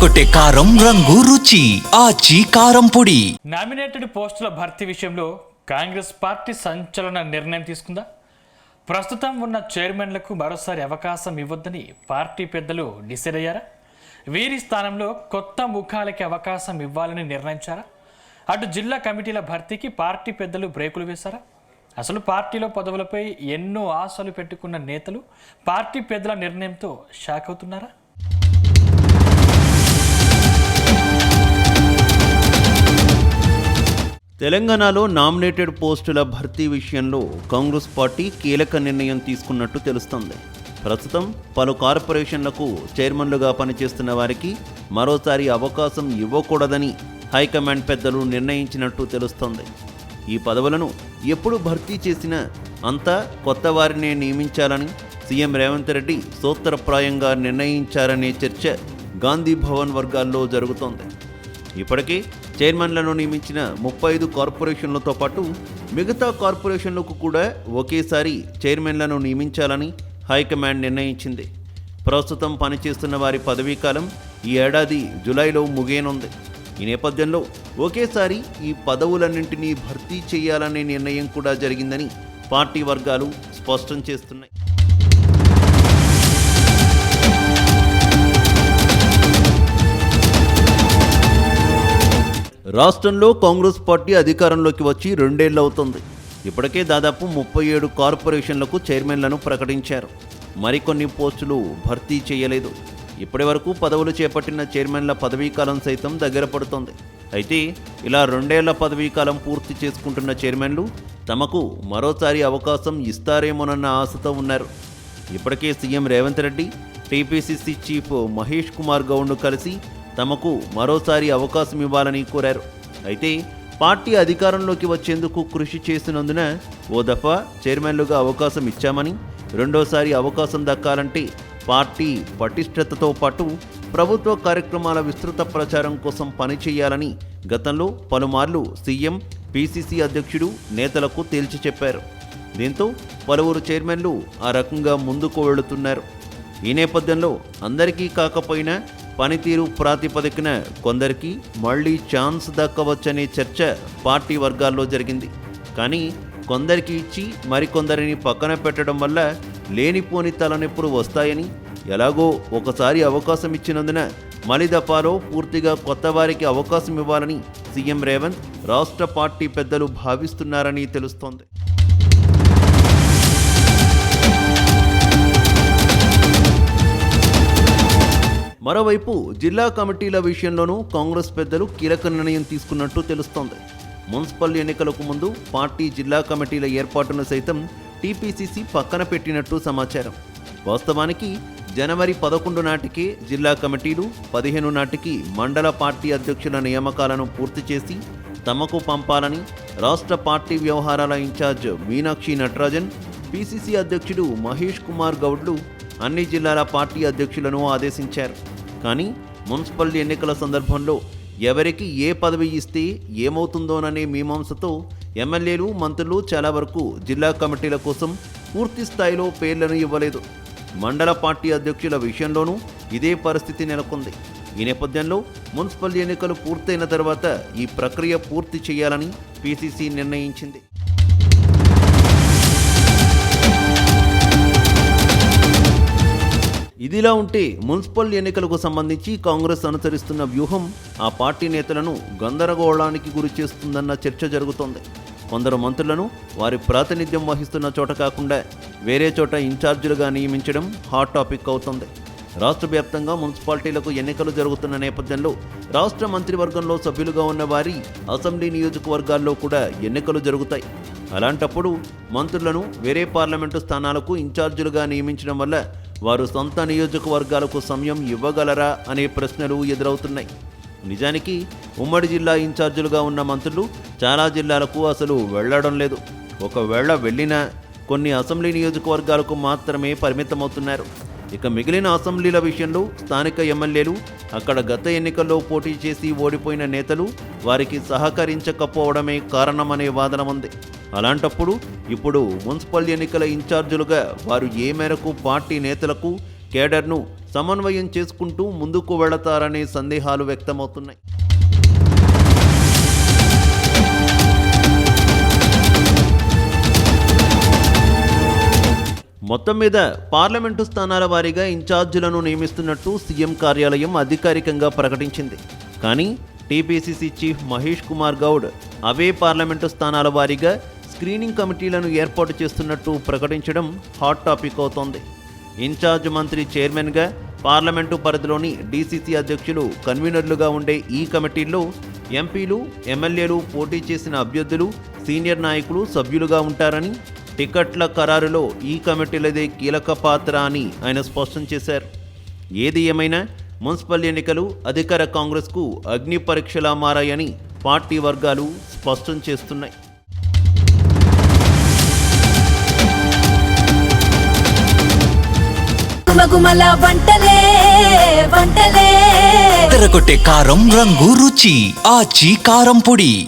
అదరగొట్టే కారం రంగు రుచి ఆచి కారం పొడి. నామినేటెడ్ పోస్టుల భర్తీ విషయంలో కాంగ్రెస్ పార్టీ సంచలన నిర్ణయం తీసుకుందా? ప్రస్తుతం ఉన్న చైర్మన్లకు మరోసారి అవకాశం ఇవ్వొద్దని పార్టీ పెద్దలు డిసైడ్ అయ్యారా? వీరి స్థానంలో కొత్త ముఖాలకి అవకాశం ఇవ్వాలని నిర్ణయించారా? అటు జిల్లా కమిటీల భర్తీకి పార్టీ పెద్దలు బ్రేకులు వేశారా? అసలు పార్టీలో పదవులపై ఎన్నో ఆశలు పెట్టుకున్న నేతలు పార్టీ పెద్దల నిర్ణయంతో షాక్ అవుతున్నారా? తెలంగాణలో నామినేటెడ్ పోస్టుల భర్తీ విషయంలో కాంగ్రెస్ పార్టీ కీలక నిర్ణయం తీసుకున్నట్టు తెలుస్తోంది. ప్రస్తుతం పలు కార్పొరేషన్లకు చైర్మన్లుగా పనిచేస్తున్న వారికి మరోసారి అవకాశం ఇవ్వకూడదని హైకమాండ్ పెద్దలు నిర్ణయించినట్టు తెలుస్తోంది. ఈ పదవులను ఎప్పుడు భర్తీ చేసినా అంతా కొత్త వారినే నియమించాలని సీఎం రేవంత్ రెడ్డి సూత్రప్రాయంగా నిర్ణయించారనే చర్చ గాంధీ భవన్ వర్గాల్లో జరుగుతోంది. ఇప్పటికే చైర్మన్లను నియమించిన 35 కార్పొరేషన్లతో పాటు మిగతా కార్పొరేషన్లకు కూడా ఒకేసారి చైర్మన్లను నియమించాలని హైకమాండ్ నిర్ణయించింది. ప్రస్తుతం పనిచేస్తున్న వారి పదవీకాలం ఈ ఏడాది జూలైలో ముగియనుంది. ఈ నేపథ్యంలో ఒకేసారి ఈ పదవులన్నింటినీ భర్తీ చేయాలనే నిర్ణయం కూడా జరిగిందని పార్టీ వర్గాలు స్పష్టం చేస్తున్నాయి. రాష్ట్రంలో కాంగ్రెస్ పార్టీ అధికారంలోకి వచ్చి 2 ఏళ్లు అవుతుంది. ఇప్పటికే దాదాపు 37 కార్పొరేషన్లకు చైర్మన్లను ప్రకటించారు. మరికొన్ని పోస్టులు భర్తీ చేయలేదు. ఇప్పటి వరకు పదవులు చేపట్టిన చైర్మన్ల పదవీకాలం సైతం దగ్గర పడుతోంది. అయితే ఇలా 2 ఏళ్ల పదవీకాలం పూర్తి చేసుకుంటున్న చైర్మన్లు తమకు మరోసారి అవకాశం ఇస్తారేమోనన్న ఆశతో ఉన్నారు. ఇప్పటికే CM Revanth Reddy, TPCC chief Mahesh Kumar గౌడ్ను కలిసి తమకు మరోసారి అవకాశం ఇవ్వాలని కోరారు. అయితే పార్టీ అధికారంలోకి వచ్చేందుకు కృషి చేసినందున ఓ దఫా చైర్మన్లుగా అవకాశం ఇచ్చామని, రెండోసారి అవకాశం దక్కాలంటే పార్టీ పటిష్టతతో పాటు ప్రభుత్వ కార్యక్రమాల విస్తృత ప్రచారం కోసం పనిచేయాలని గతంలో పలుమార్లు సీఎం, పీసీసీ అధ్యక్షుడు నేతలకు తేల్చి చెప్పారు. దీంతో పలువురు చైర్మన్లు ఆ రకంగా ముందుకు వెళుతున్నారు. ఈ నేపథ్యంలో అందరికీ కాకపోయినా పనితీరు ప్రాతిపదికన కొందరికి మళ్లీ ఛాన్స్ దక్కవచ్చనే చర్చ పార్టీ వర్గాల్లో జరిగింది. కానీ కొందరికి ఇచ్చి మరికొందరిని పక్కన పెట్టడం వల్ల లేనిపోని తలనొప్పులు వస్తాయని, ఎలాగో ఒకసారి అవకాశం ఇచ్చినందున మలిదపాలో పూర్తిగా కొత్త వారికి అవకాశం ఇవ్వాలని సీఎం రేవంత్, రాష్ట్ర పార్టీ పెద్దలు భావిస్తున్నారని తెలుస్తోంది. మరోవైపు జిల్లా కమిటీల విషయంలోనూ కాంగ్రెస్ పెద్దలు కీలక నిర్ణయం తీసుకున్నట్టు తెలుస్తోంది. మున్సిపల్ ఎన్నికలకు ముందు పార్టీ జిల్లా కమిటీల ఏర్పాటును సైతం టీపీసీసీ పక్కన పెట్టినట్టు సమాచారం. వాస్తవానికి జనవరి 11 నాటికే జిల్లా కమిటీలు, 15 నాటికి మండల పార్టీ అధ్యక్షుల నియామకాలను పూర్తి చేసి తమకు పంపాలని రాష్ట్ర పార్టీ వ్యవహారాల ఇన్ఛార్జ్ మీనాక్షి నటరాజన్, పీసీసీ అధ్యక్షుడు మహేష్ కుమార్ గౌడ్లు అన్ని జిల్లాల పార్టీ అధ్యక్షులను ఆదేశించారు. కానీ మున్సిపల్ ఎన్నికల సందర్భంలో ఎవరికి ఏ పదవి ఇస్తే ఏమవుతుందోననే మీమాంసతో ఎమ్మెల్యేలు, మంత్రులు చాలా వరకు జిల్లా కమిటీల కోసం పూర్తి స్థాయిలో పేర్లను ఇవ్వలేదు. మండల పార్టీ అధ్యక్షుల విషయంలోనూ ఇదే పరిస్థితి నెలకొంది. ఈ నేపథ్యంలో మున్సిపల్ ఎన్నికలు పూర్తయిన తర్వాత ఈ ప్రక్రియ పూర్తి చేయాలని పీసీసీ నిర్ణయించింది. ఇదిలా ఉంటే మున్సిపల్ ఎన్నికలకు సంబంధించి కాంగ్రెస్ అనుసరిస్తున్న వ్యూహం ఆ పార్టీ నేతలను గందరగోళానికి గురి చేస్తుందన్న చర్చ జరుగుతోంది. కొందరు మంత్రులను వారి ప్రాతినిధ్యం వహిస్తున్న చోట కాకుండా వేరే చోట ఇన్ఛార్జీలుగా నియమించడం హాట్ టాపిక్ అవుతోంది. రాష్ట్ర వ్యాప్తంగా మున్సిపాలిటీలకు ఎన్నికలు జరుగుతున్న నేపథ్యంలో రాష్ట్ర మంత్రివర్గంలో సభ్యులుగా ఉన్న వారి అసెంబ్లీ నియోజకవర్గాల్లో కూడా ఎన్నికలు జరుగుతాయి. అలాంటప్పుడు మంత్రులను వేరే పార్లమెంటు స్థానాలకు ఇన్ఛార్జీలుగా నియమించడం వల్ల వారు సొంత నియోజకవర్గాలకు సమయం ఇవ్వగలరా అనే ప్రశ్నలు ఎదురవుతున్నాయి. నిజానికి ఉమ్మడి జిల్లా ఇన్ఛార్జీలుగా ఉన్న మంత్రులు చాలా జిల్లాలకు అసలు వెళ్లడం లేదు. ఒకవేళ వెళ్ళినా కొన్ని అసెంబ్లీ నియోజకవర్గాలకు మాత్రమే పరిమితమవుతున్నారు. ఇక మిగిలిన అసెంబ్లీల విషయంలో స్థానిక ఎమ్మెల్యేలు, అక్కడ గత ఎన్నికల్లో పోటీ చేసి ఓడిపోయిన నేతలు వారికి సహకరించకపోవడమే కారణమనే వాదన ఉంది. అలాంటప్పుడు ఇప్పుడు మున్సిపల్ ఎన్నికల ఇన్ఛార్జీలుగా వారు ఏ మేరకు పార్టీ నేతలకు కేడర్ను సమన్వయం చేసుకుంటూ ముందుకు వెళతారనే సందేహాలు వ్యక్తమవుతున్నాయి. మొత్తం మీద పార్లమెంటు స్థానాల వారీగా ఇన్ఛార్జీలను నియమిస్తున్నట్టు సీఎం కార్యాలయం అధికారికంగా ప్రకటించింది. కానీ టీపీసీసీ చీఫ్ మహేష్ కుమార్ గౌడ్ అవే పార్లమెంటు స్థానాల వారీగా స్క్రీనింగ్ కమిటీలను ఏర్పాటు చేస్తున్నట్టు ప్రకటించడం హాట్ టాపిక్ అవుతోంది. ఇన్ఛార్జ్ మంత్రి చైర్మన్గా, పార్లమెంటు పరిధిలోని డీసీసీ అధ్యక్షులు కన్వీనర్లుగా ఉండే ఈ కమిటీల్లో ఎంపీలు, ఎమ్మెల్యేలు, పోటీ చేసిన అభ్యర్థులు, సీనియర్ నాయకులు సభ్యులుగా ఉంటారని, టికెట్ల ఖరారులో ఈ కమిటీలదే కీలక పాత్ర అని ఆయన స్పష్టం చేశారు. ఏది ఏమైనా మున్సిపల్ ఎన్నికలు అధికార కాంగ్రెస్కు అగ్ని పరీక్షలా మారాయని పార్టీ వర్గాలు స్పష్టం చేస్తున్నాయి. తెరకొట్టే కారం రంగు రుచి ఆచి కారం పొడి.